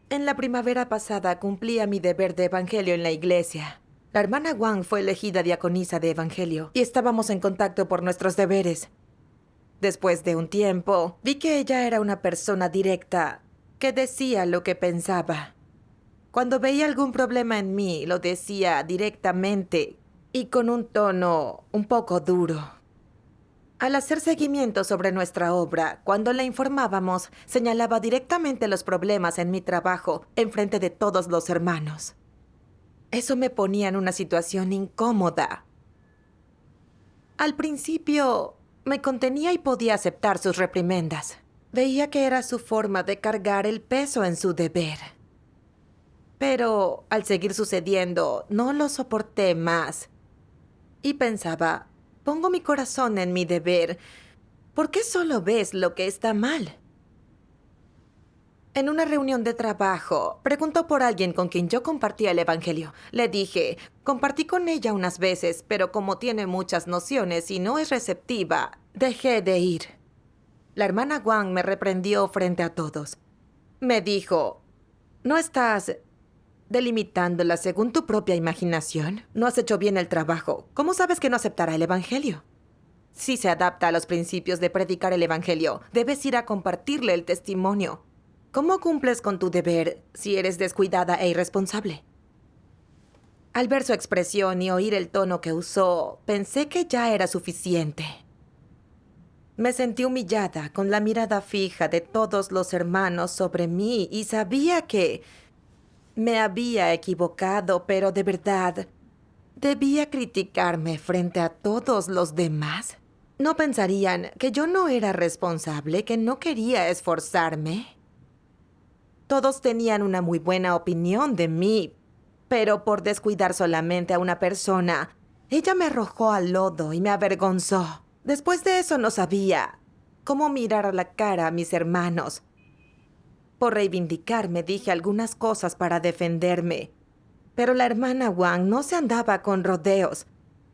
En la primavera pasada cumplía mi deber de evangelio en la iglesia. La hermana Wang fue elegida diaconisa de evangelio y estábamos en contacto por nuestros deberes. Después de un tiempo, vi que ella era una persona directa, que decía lo que pensaba. Cuando veía algún problema en mí, lo decía directamente y con un tono un poco duro. Al hacer seguimiento sobre nuestra obra, cuando le informábamos, señalaba directamente los problemas en mi trabajo en frente de todos los hermanos. Eso me ponía en una situación incómoda. Al principio, me contenía y podía aceptar sus reprimendas. Veía que era su forma de cargar el peso en su deber. Pero, al seguir sucediendo, no lo soporté más. Y pensaba, pongo mi corazón en mi deber. ¿Por qué solo ves lo que está mal? En una reunión de trabajo, preguntó por alguien con quien yo compartía el evangelio. Le dije, compartí con ella unas veces, pero como tiene muchas nociones y no es receptiva, dejé de ir. La hermana Wang me reprendió frente a todos. Me dijo, ¿no estás delimitándola según tu propia imaginación? No has hecho bien el trabajo. ¿Cómo sabes que no aceptará el evangelio? Si se adapta a los principios de predicar el evangelio, debes ir a compartirle el testimonio. ¿Cómo cumples con tu deber si eres descuidada e irresponsable? Al ver su expresión y oír el tono que usó, pensé que ya era suficiente. Me sentí humillada con la mirada fija de todos los hermanos sobre mí y sabía que me había equivocado, pero de verdad, ¿debía criticarme frente a todos los demás? ¿No pensarían que yo no era responsable, que no quería esforzarme? Todos tenían una muy buena opinión de mí, pero por descuidar solamente a una persona, ella me arrojó al lodo y me avergonzó. Después de eso no sabía cómo mirar a la cara a mis hermanos. Por reivindicarme dije algunas cosas para defenderme, pero la hermana Wang no se andaba con rodeos.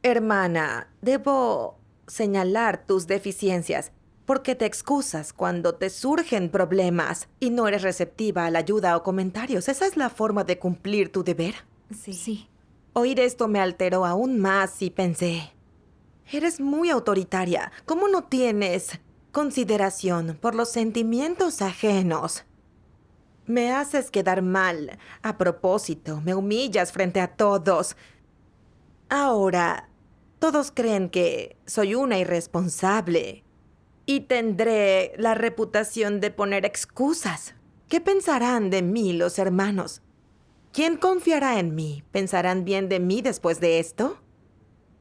Hermana, debo señalar tus deficiencias, porque te excusas cuando te surgen problemas y no eres receptiva a la ayuda o comentarios. ¿Esa es la forma de cumplir tu deber? Sí. Oír esto me alteró aún más y pensé, eres muy autoritaria. ¿Cómo no tienes consideración por los sentimientos ajenos? Me haces quedar mal. A propósito, me humillas frente a todos. Ahora, todos creen que soy una irresponsable y tendré la reputación de poner excusas. ¿Qué pensarán de mí los hermanos? ¿Quién confiará en mí? ¿Pensarán bien de mí después de esto?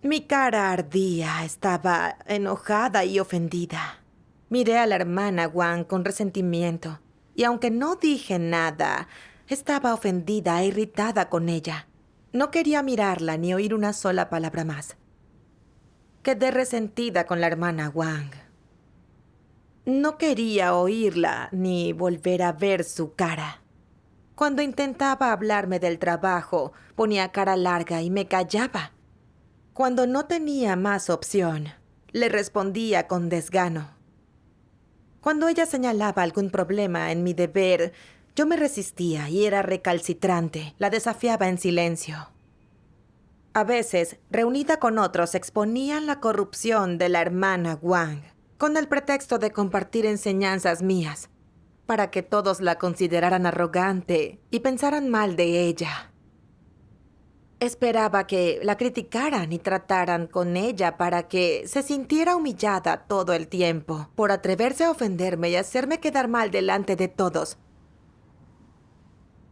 Mi cara ardía, estaba enojada y ofendida. Miré a la hermana Wang con resentimiento, y aunque no dije nada, estaba ofendida e irritada con ella. No quería mirarla ni oír una sola palabra más. Quedé resentida con la hermana Wang. No quería oírla ni volver a ver su cara. Cuando intentaba hablarme del trabajo, ponía cara larga y me callaba. Cuando no tenía más opción, le respondía con desgano. Cuando ella señalaba algún problema en mi deber, yo me resistía y era recalcitrante. La desafiaba en silencio. A veces, reunida con otros, exponían la corrupción de la hermana Wang, con el pretexto de compartir enseñanzas mías, para que todos la consideraran arrogante y pensaran mal de ella. Esperaba que la criticaran y trataran con ella para que se sintiera humillada todo el tiempo por atreverse a ofenderme y hacerme quedar mal delante de todos.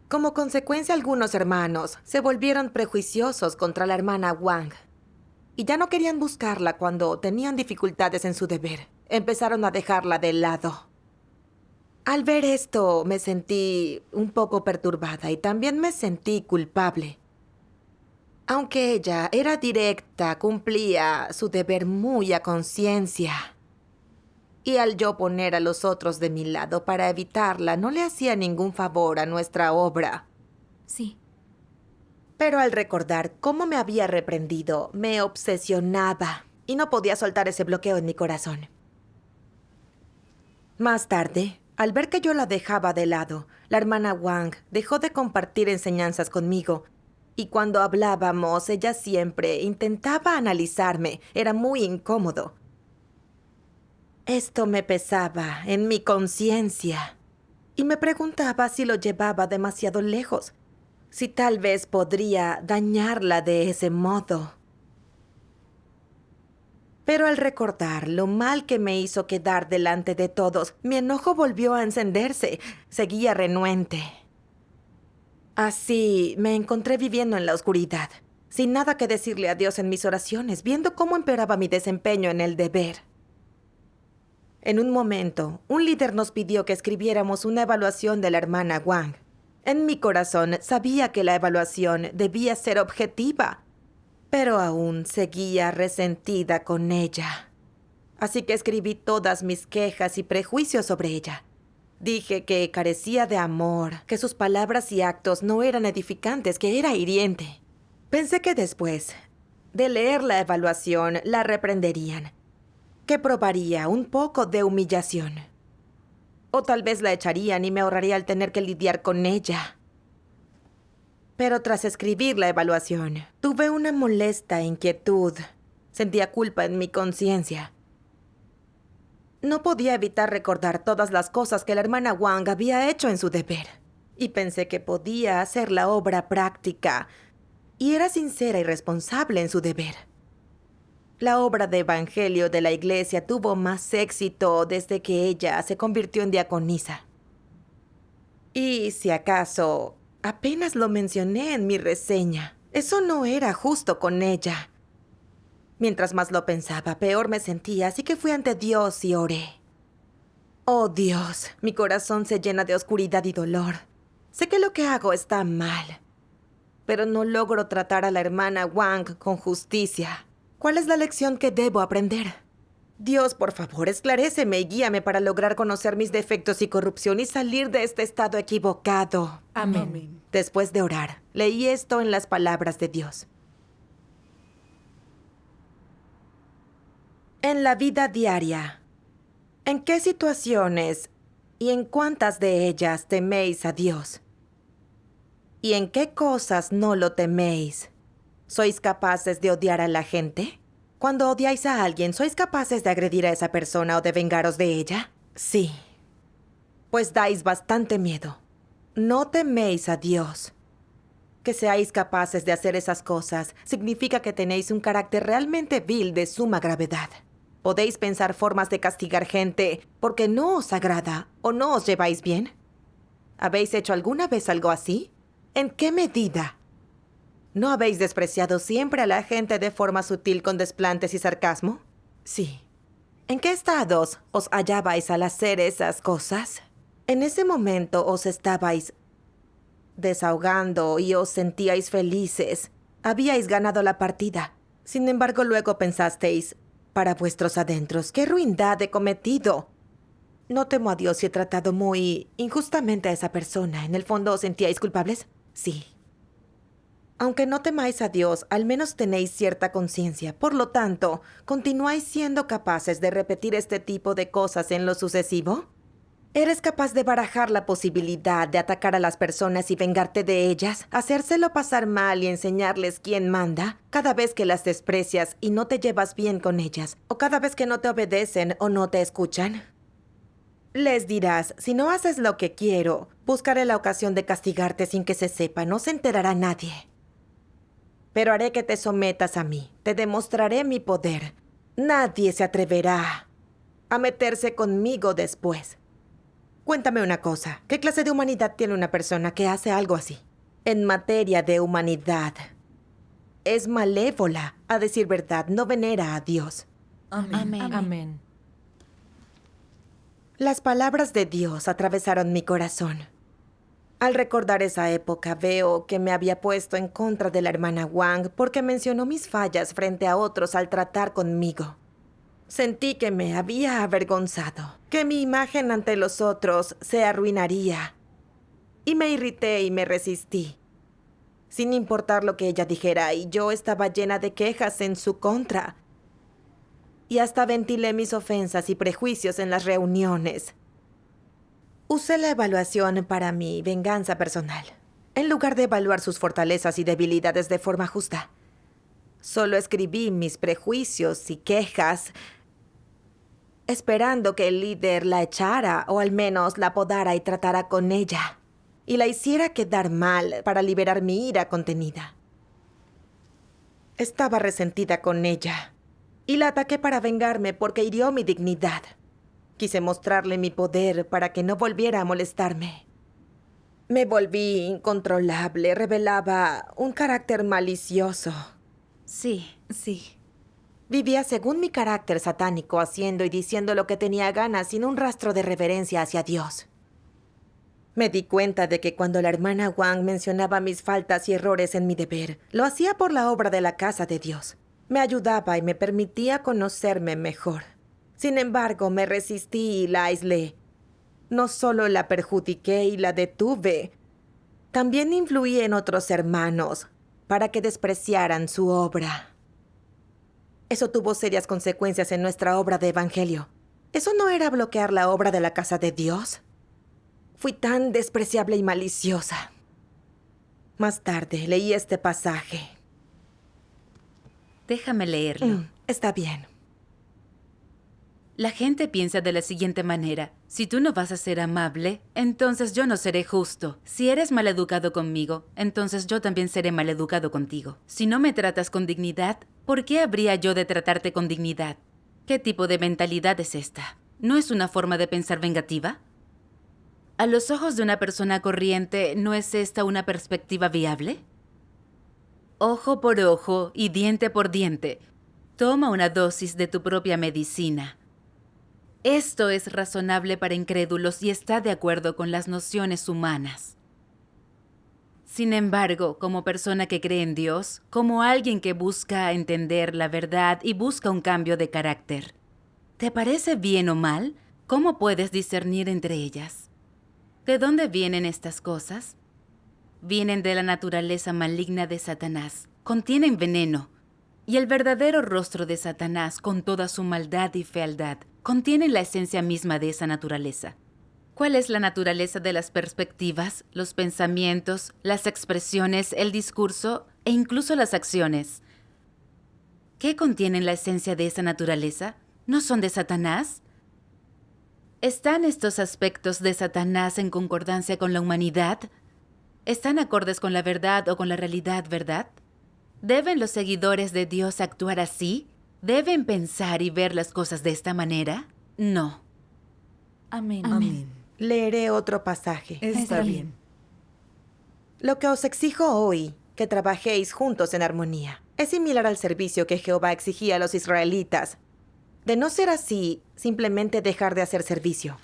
Como consecuencia, algunos hermanos se volvieron prejuiciosos contra la hermana Wang y ya no querían buscarla cuando tenían dificultades en su deber. Empezaron a dejarla de lado. Al ver esto, me sentí un poco perturbada y también me sentí culpable. Aunque ella era directa, cumplía su deber muy a conciencia. Y al yo poner a los otros de mi lado para evitarla, no le hacía ningún favor a nuestra obra. Sí. Pero al recordar cómo me había reprendido, me obsesionaba y no podía soltar ese bloqueo en mi corazón. Más tarde, Al ver que yo la dejaba de lado, la hermana Wang dejó de compartir enseñanzas conmigo. Y cuando hablábamos, ella siempre intentaba analizarme. Era muy incómodo. Esto me pesaba en mi conciencia. Y me preguntaba si lo llevaba demasiado lejos. Si tal vez podría dañarla de ese modo. Pero al recordar lo mal que me hizo quedar delante de todos, mi enojo volvió a encenderse. Seguía renuente. Así me encontré viviendo en la oscuridad, sin nada que decirle a Dios en mis oraciones, viendo cómo empeoraba mi desempeño en el deber. En un momento, un líder nos pidió que escribiéramos una evaluación de la hermana Wang. En mi corazón sabía que la evaluación debía ser objetiva, pero aún seguía resentida con ella. Así que escribí todas mis quejas y prejuicios sobre ella. Dije que carecía de amor, que sus palabras y actos no eran edificantes, que era hiriente. Pensé que después de leer la evaluación la reprenderían, que probaría un poco de humillación. O tal vez la echarían y me ahorraría el tener que lidiar con ella. Pero tras escribir la evaluación, tuve una molesta inquietud. Sentía culpa en mi conciencia. No podía evitar recordar todas las cosas que la hermana Wang había hecho en su deber. Y pensé que podía hacer la obra práctica. Y era sincera y responsable en su deber. La obra de evangelio de la iglesia tuvo más éxito desde que ella se convirtió en diaconisa. Y si acaso, apenas lo mencioné en mi reseña. Eso no era justo con ella. Mientras más lo pensaba, peor me sentía, así que fui ante Dios y oré. Oh Dios, mi corazón se llena de oscuridad y dolor. Sé que lo que hago está mal, pero no logro tratar a la hermana Wang con justicia. ¿Cuál es la lección que debo aprender? Dios, por favor, esclaréceme y guíame para lograr conocer mis defectos y corrupción y salir de este estado equivocado. Amén. Después de orar, leí esto en las palabras de Dios. En la vida diaria, ¿en qué situaciones y en cuántas de ellas teméis a Dios? ¿Y en qué cosas no lo teméis? ¿Sois capaces de odiar a la gente? Cuando odiáis a alguien, ¿sois capaces de agredir a esa persona o de vengaros de ella? Sí. Pues dais bastante miedo. No teméis a Dios. Que seáis capaces de hacer esas cosas significa que tenéis un carácter realmente vil de suma gravedad. ¿Podéis pensar formas de castigar gente porque no os agrada o no os lleváis bien? ¿Habéis hecho alguna vez algo así? ¿En qué medida? ¿No habéis despreciado siempre a la gente de forma sutil con desplantes y sarcasmo? Sí. ¿En qué estados os hallabais al hacer esas cosas? En ese momento os estabais desahogando y os sentíais felices. Habíais ganado la partida. Sin embargo, luego pensasteis, para vuestros adentros, ¡qué ruindad he cometido! No temo a Dios y he tratado muy injustamente a esa persona. ¿En el fondo os sentíais culpables? Sí. Aunque no temáis a Dios, al menos tenéis cierta conciencia. Por lo tanto, ¿continuáis siendo capaces de repetir este tipo de cosas en lo sucesivo? ¿Eres capaz de barajar la posibilidad de atacar a las personas y vengarte de ellas? ¿Hacérselo pasar mal y enseñarles quién manda? Cada vez que las desprecias y no te llevas bien con ellas, o cada vez que no te obedecen o no te escuchan. Les dirás, si no haces lo que quiero, buscaré la ocasión de castigarte sin que se sepa, no se enterará nadie. Pero haré que te sometas a mí, te demostraré mi poder. Nadie se atreverá a meterse conmigo después. Cuéntame una cosa, ¿qué clase de humanidad tiene una persona que hace algo así? En materia de humanidad, es malévola, a decir verdad, no venera a Dios. Amén. Las palabras de Dios atravesaron mi corazón. Al recordar esa época, veo que me había puesto en contra de la hermana Wang porque mencionó mis fallas frente a otros al tratar conmigo. Sentí que me había avergonzado, que mi imagen ante los otros se arruinaría. Y me irrité y me resistí. Sin importar lo que ella dijera, y yo estaba llena de quejas en su contra. Y hasta ventilé mis ofensas y prejuicios en las reuniones. Usé la evaluación para mi venganza personal, en lugar de evaluar sus fortalezas y debilidades de forma justa. Solo escribí mis prejuicios y quejas, esperando que el líder la echara o al menos la podara y tratara con ella, y la hiciera quedar mal para liberar mi ira contenida. Estaba resentida con ella, y la ataqué para vengarme porque hirió mi dignidad. Quise mostrarle mi poder para que no volviera a molestarme. Me volví incontrolable, revelaba un carácter malicioso. Sí. Vivía según mi carácter satánico, haciendo y diciendo lo que tenía ganas sin un rastro de reverencia hacia Dios. Me di cuenta de que cuando la hermana Wang mencionaba mis faltas y errores en mi deber, lo hacía por la obra de la casa de Dios. Me ayudaba y me permitía conocerme mejor. Sin embargo, me resistí y la aislé. No solo la perjudiqué y la detuve, también influí en otros hermanos para que despreciaran su obra. Eso tuvo serias consecuencias en nuestra obra de evangelio. ¿Eso no era bloquear la obra de la casa de Dios? Fui tan despreciable y maliciosa. Más tarde leí este pasaje. Déjame leerlo. Está bien. La gente piensa de la siguiente manera: si tú no vas a ser amable, entonces yo no seré justo. Si eres maleducado conmigo, entonces yo también seré maleducado contigo. Si no me tratas con dignidad, ¿por qué habría yo de tratarte con dignidad? ¿Qué tipo de mentalidad es esta? ¿No es una forma de pensar vengativa? A los ojos de una persona corriente, ¿no es esta una perspectiva viable? Ojo por ojo y diente por diente. Toma una dosis de tu propia medicina. Esto es razonable para incrédulos y está de acuerdo con las nociones humanas. Sin embargo, como persona que cree en Dios, como alguien que busca entender la verdad y busca un cambio de carácter, ¿te parece bien o mal? ¿Cómo puedes discernir entre ellas? ¿De dónde vienen estas cosas? Vienen de la naturaleza maligna de Satanás. Contienen veneno. Y el verdadero rostro de Satanás, con toda su maldad y fealdad, contiene la esencia misma de esa naturaleza. ¿Cuál es la naturaleza de las perspectivas, los pensamientos, las expresiones, el discurso e incluso las acciones? ¿Qué contienen la esencia de esa naturaleza? ¿No son de Satanás? ¿Están estos aspectos de Satanás en concordancia con la humanidad? ¿Están acordes con la verdad o con la realidad, verdad? ¿Deben los seguidores de Dios actuar así? ¿Deben pensar y ver las cosas de esta manera? No. Amén. Leeré otro pasaje. Está bien. Lo que os exijo hoy, que trabajéis juntos en armonía, es similar al servicio que Jehová exigía a los israelitas. De no ser así, simplemente dejar de hacer servicio.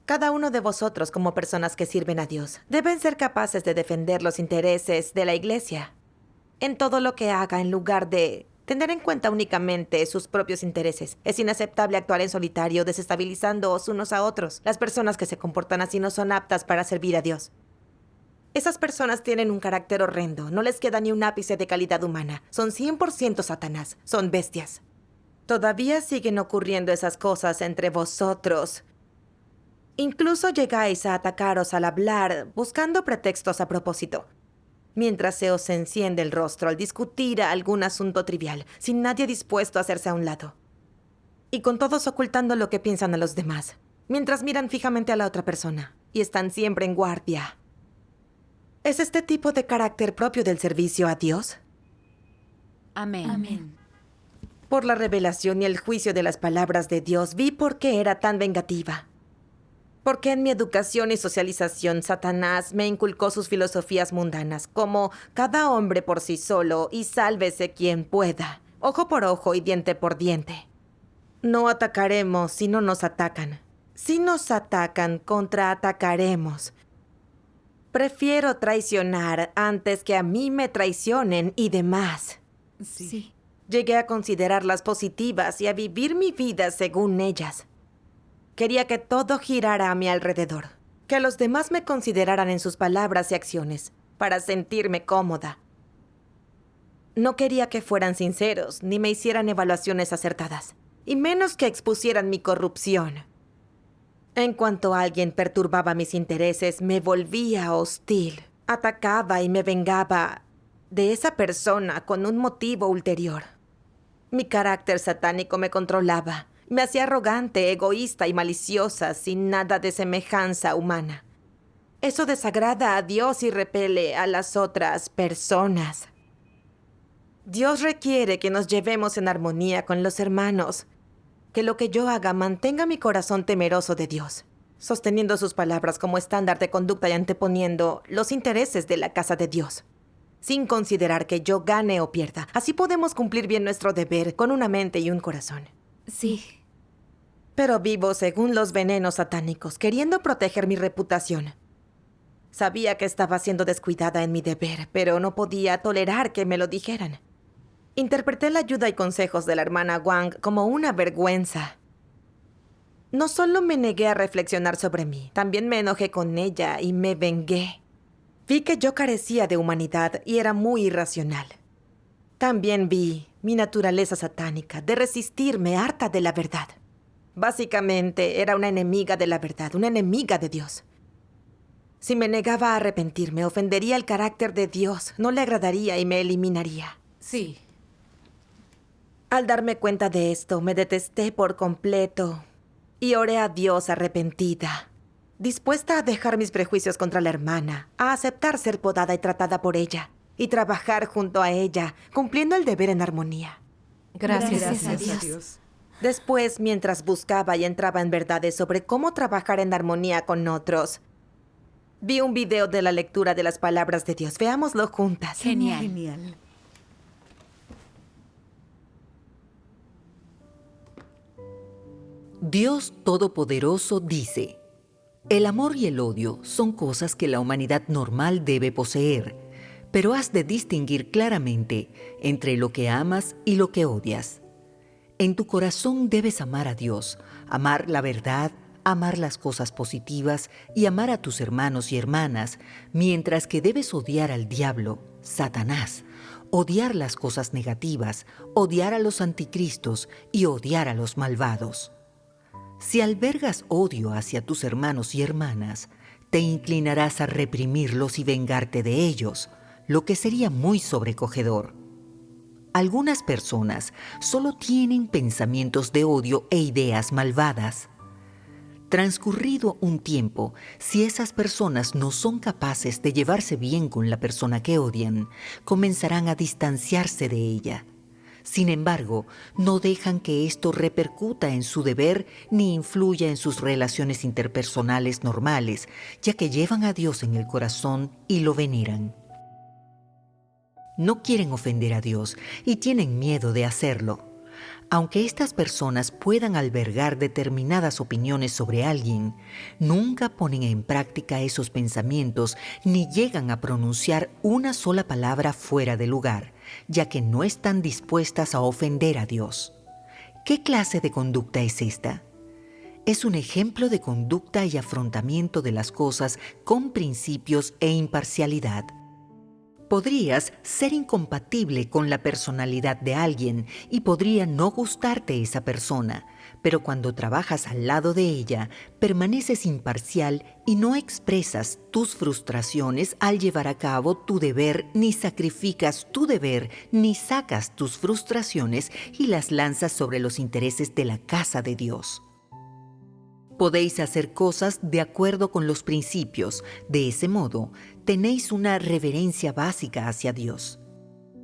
Cada uno de vosotros, como personas que sirven a Dios, deben ser capaces de defender los intereses de la Iglesia en todo lo que haga, en lugar de tener en cuenta únicamente sus propios intereses. Es inaceptable actuar en solitario, desestabilizándoos unos a otros. Las personas que se comportan así no son aptas para servir a Dios. Esas personas tienen un carácter horrendo. No les queda ni un ápice de calidad humana. Son 100% Satanás. Son bestias. Todavía siguen ocurriendo esas cosas entre vosotros. Incluso llegáis a atacaros al hablar, buscando pretextos a propósito, mientras se os enciende el rostro al discutir algún asunto trivial, sin nadie dispuesto a hacerse a un lado. Y con todos ocultando lo que piensan a los demás, mientras miran fijamente a la otra persona, y están siempre en guardia. ¿Es este tipo de carácter propio del servicio a Dios? Amén. Por la revelación y el juicio de las palabras de Dios, vi por qué era tan vengativa. Porque en mi educación y socialización, Satanás me inculcó sus filosofías mundanas, como cada hombre por sí solo y sálvese quien pueda, ojo por ojo y diente por diente. No atacaremos si no nos atacan. Si nos atacan, contraatacaremos. Prefiero traicionar antes que a mí me traicionen y demás. Sí. Llegué a considerarlas positivas y a vivir mi vida según ellas. Quería que todo girara a mi alrededor, que los demás me consideraran en sus palabras y acciones, para sentirme cómoda. No quería que fueran sinceros, ni me hicieran evaluaciones acertadas. y menos que expusieran mi corrupción. En cuanto alguien perturbaba mis intereses, me volvía hostil. Atacaba y me vengaba de esa persona con un motivo ulterior. Mi carácter satánico me controlaba. Me hacía arrogante, egoísta y maliciosa, sin nada de semejanza humana. Eso desagrada a Dios y repele a las otras personas. Dios requiere que nos llevemos en armonía con los hermanos, que lo que yo haga mantenga mi corazón temeroso de Dios, sosteniendo sus palabras como estándar de conducta y anteponiendo los intereses de la casa de Dios, sin considerar que yo gane o pierda. Así podemos cumplir bien nuestro deber con una mente y un corazón. Sí. Pero vivo según los venenos satánicos, queriendo proteger mi reputación. Sabía que estaba siendo descuidada en mi deber, pero no podía tolerar que me lo dijeran. Interpreté la ayuda y consejos de la hermana Wang como una vergüenza. No solo me negué a reflexionar sobre mí, también me enojé con ella y me vengué. Vi que yo carecía de humanidad y era muy irracional. También vi mi naturaleza satánica de resistirme harta de la verdad. Básicamente, era una enemiga de la verdad, una enemiga de Dios. Si me negaba a arrepentirme, ofendería el carácter de Dios, no le agradaría y me eliminaría. Sí. Al darme cuenta de esto, me detesté por completo y oré a Dios arrepentida, dispuesta a dejar mis prejuicios contra la hermana, a aceptar ser podada y tratada por ella, y trabajar junto a ella, cumpliendo el deber en armonía. Gracias a Dios. Después, mientras buscaba y entraba en verdades sobre cómo trabajar en armonía con otros, vi un video de la lectura de las palabras de Dios. Veámoslo juntas. Genial. Dios Todopoderoso dice: el amor y el odio son cosas que la humanidad normal debe poseer, pero has de distinguir claramente entre lo que amas y lo que odias. En tu corazón debes amar a Dios, amar la verdad, amar las cosas positivas y amar a tus hermanos y hermanas, mientras que debes odiar al diablo, Satanás, odiar las cosas negativas, odiar a los anticristos y odiar a los malvados. Si albergas odio hacia tus hermanos y hermanas, te inclinarás a reprimirlos y vengarte de ellos, lo que sería muy sobrecogedor. Algunas personas solo tienen pensamientos de odio e ideas malvadas. Transcurrido un tiempo, si esas personas no son capaces de llevarse bien con la persona que odian, comenzarán a distanciarse de ella. Sin embargo, no dejan que esto repercuta en su deber ni influya en sus relaciones interpersonales normales, ya que llevan a Dios en el corazón y lo veneran. No quieren ofender a Dios y tienen miedo de hacerlo. Aunque estas personas puedan albergar determinadas opiniones sobre alguien, nunca ponen en práctica esos pensamientos ni llegan a pronunciar una sola palabra fuera de lugar, ya que no están dispuestas a ofender a Dios. ¿Qué clase de conducta es esta? Es un ejemplo de conducta y afrontamiento de las cosas con principios e imparcialidad. Podrías ser incompatible con la personalidad de alguien y podría no gustarte esa persona, pero cuando trabajas al lado de ella, permaneces imparcial y no expresas tus frustraciones al llevar a cabo tu deber, ni sacrificas tu deber, ni sacas tus frustraciones y las lanzas sobre los intereses de la casa de Dios. Podéis hacer cosas de acuerdo con los principios. De ese modo, tenéis una reverencia básica hacia Dios.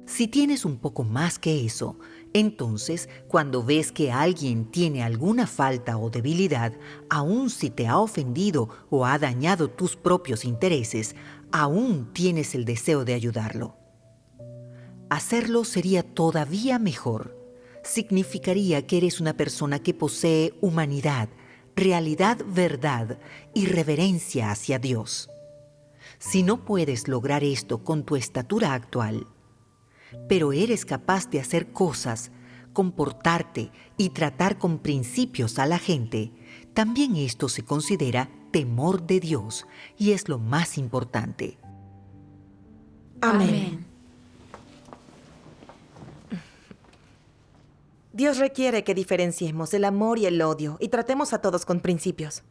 Si tienes un poco más que eso, entonces, cuando ves que alguien tiene alguna falta o debilidad, aun si te ha ofendido o ha dañado tus propios intereses, aún tienes el deseo de ayudarlo. Hacerlo sería todavía mejor. Significaría que eres una persona que posee humanidad, realidad, verdad y reverencia hacia Dios. Si no puedes lograr esto con tu estatura actual, pero eres capaz de hacer cosas, comportarte y tratar con principios a la gente, también esto se considera temor de Dios y es lo más importante. Amén. Dios requiere que diferenciemos el amor y el odio y tratemos a todos con principios.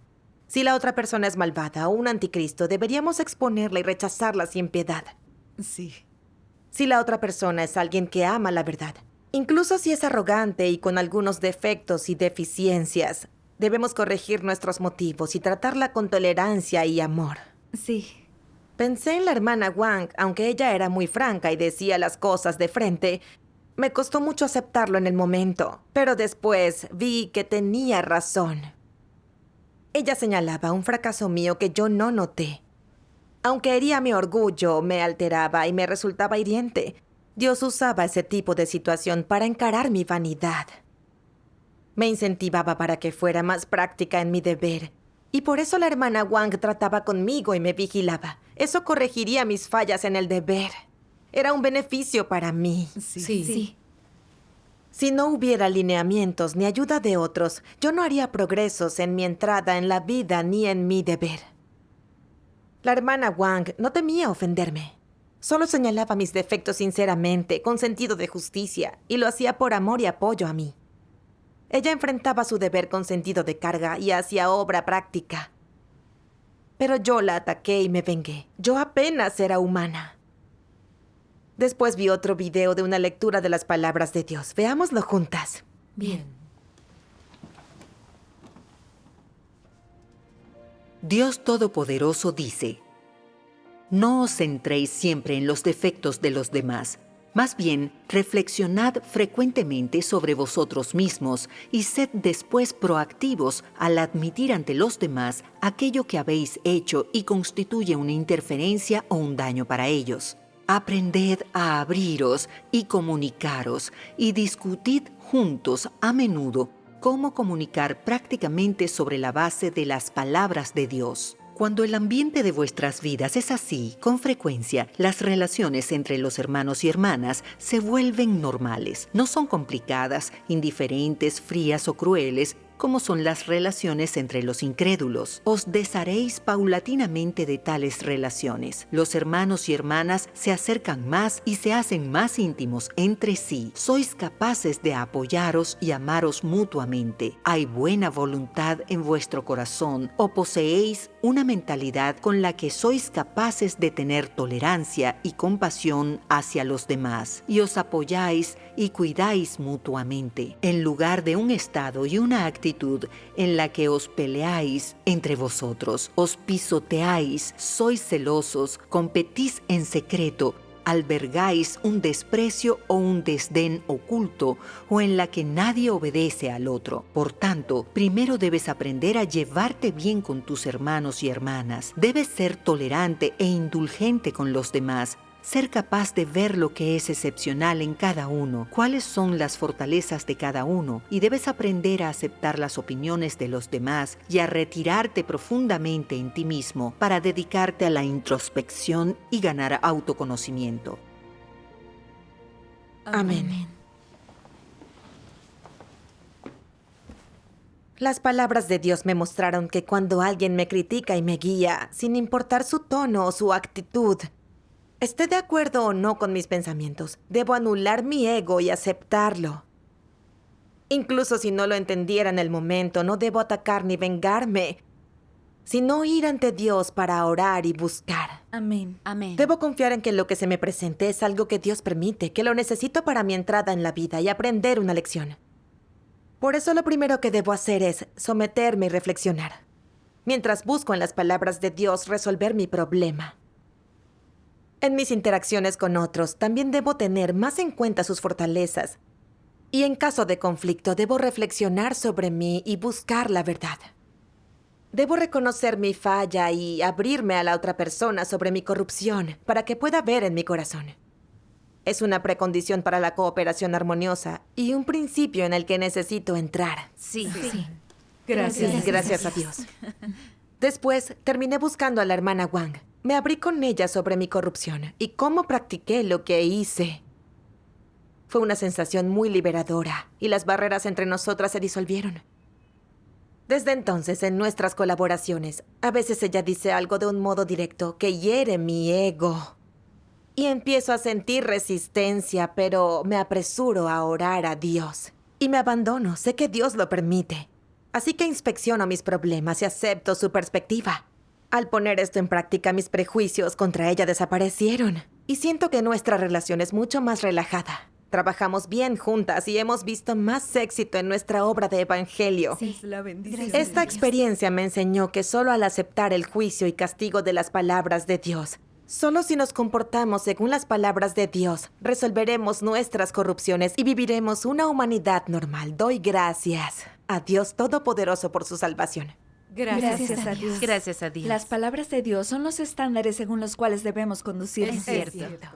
Si la otra persona es malvada o un anticristo, deberíamos exponerla y rechazarla sin piedad. Sí. Si la otra persona es alguien que ama la verdad, incluso si es arrogante y con algunos defectos y deficiencias, debemos corregir nuestros motivos y tratarla con tolerancia y amor. Sí. Pensé en la hermana Wang, aunque ella era muy franca y decía las cosas de frente. Me costó mucho aceptarlo en el momento, pero después vi que tenía razón. Ella señalaba un fracaso mío que yo no noté. Aunque hería mi orgullo, me alteraba y me resultaba hiriente. Dios usaba ese tipo de situación para encarar mi vanidad. Me incentivaba para que fuera más práctica en mi deber. Y por eso la hermana Wang trataba conmigo y me vigilaba. Eso corregiría mis fallas en el deber. Era un beneficio para mí. Sí. Si no hubiera lineamientos ni ayuda de otros, yo no haría progresos en mi entrada en la vida ni en mi deber. La hermana Wang no temía ofenderme. Solo señalaba mis defectos sinceramente, con sentido de justicia, y lo hacía por amor y apoyo a mí. Ella enfrentaba su deber con sentido de carga y hacía obra práctica. Pero yo la ataqué y me vengué. Yo apenas era humana. Después vi otro video de una lectura de las palabras de Dios. Veámoslo juntas. Bien. Dios Todopoderoso dice: no os centréis siempre en los defectos de los demás. Más bien, reflexionad frecuentemente sobre vosotros mismos y sed después proactivos al admitir ante los demás aquello que habéis hecho y constituye una interferencia o un daño para ellos. Aprended a abriros y comunicaros y discutid juntos a menudo cómo comunicar prácticamente sobre la base de las palabras de Dios. Cuando el ambiente de vuestras vidas es así, con frecuencia, las relaciones entre los hermanos y hermanas se vuelven normales. No son complicadas, indiferentes, frías o crueles, como son las relaciones entre los incrédulos. Os desharéis paulatinamente de tales relaciones. Los hermanos y hermanas se acercan más y se hacen más íntimos entre sí. Sois capaces de apoyaros y amaros mutuamente. Hay buena voluntad en vuestro corazón o poseéis una mentalidad con la que sois capaces de tener tolerancia y compasión hacia los demás y os apoyáis y cuidáis mutuamente, en lugar de un estado y una actitud en la que os peleáis entre vosotros, os pisoteáis, sois celosos, competís en secreto, albergáis un desprecio o un desdén oculto o en la que nadie obedece al otro. Por tanto, primero debes aprender a llevarte bien con tus hermanos y hermanas. Debes ser tolerante e indulgente con los demás. Ser capaz de ver lo que es excepcional en cada uno, cuáles son las fortalezas de cada uno, y debes aprender a aceptar las opiniones de los demás y a retirarte profundamente en ti mismo para dedicarte a la introspección y ganar autoconocimiento. Amén. Las palabras de Dios me mostraron que cuando alguien me critica y me guía, sin importar su tono o su actitud, esté de acuerdo o no con mis pensamientos, debo anular mi ego y aceptarlo. Incluso si no lo entendiera en el momento, no debo atacar ni vengarme, sino ir ante Dios para orar y buscar. Amén. Amén. Debo confiar en que lo que se me presente es algo que Dios permite, que lo necesito para mi entrada en la vida y aprender una lección. Por eso lo primero que debo hacer es someterme y reflexionar, mientras busco en las palabras de Dios resolver mi problema. En mis interacciones con otros, también debo tener más en cuenta sus fortalezas. Y en caso de conflicto, debo reflexionar sobre mí y buscar la verdad. Debo reconocer mi falla y abrirme a la otra persona sobre mi corrupción para que pueda ver en mi corazón. Es una precondición para la cooperación armoniosa y un principio en el que necesito entrar. Sí. Gracias a Dios. Después, terminé buscando a la hermana Wang. Me abrí con ella sobre mi corrupción y cómo practiqué lo que hice. Fue una sensación muy liberadora y las barreras entre nosotras se disolvieron. Desde entonces, en nuestras colaboraciones, a veces ella dice algo de un modo directo que hiere mi ego. Y empiezo a sentir resistencia, pero me apresuro a orar a Dios. y me abandono. Sé que Dios lo permite. Así que inspecciono mis problemas y acepto su perspectiva. Al poner esto en práctica, mis prejuicios contra ella desaparecieron. Y siento que nuestra relación es mucho más relajada. Trabajamos bien juntas y hemos visto más éxito en nuestra obra de evangelio. Es la bendición. Esta experiencia me enseñó que solo al aceptar el juicio y castigo de las palabras de Dios, solo si nos comportamos según las palabras de Dios, resolveremos nuestras corrupciones y viviremos una humanidad normal. Doy gracias a Dios Todopoderoso por su salvación. Gracias a Dios. Gracias a Dios. Las palabras de Dios son los estándares según los cuales debemos conducirnos. Es cierto.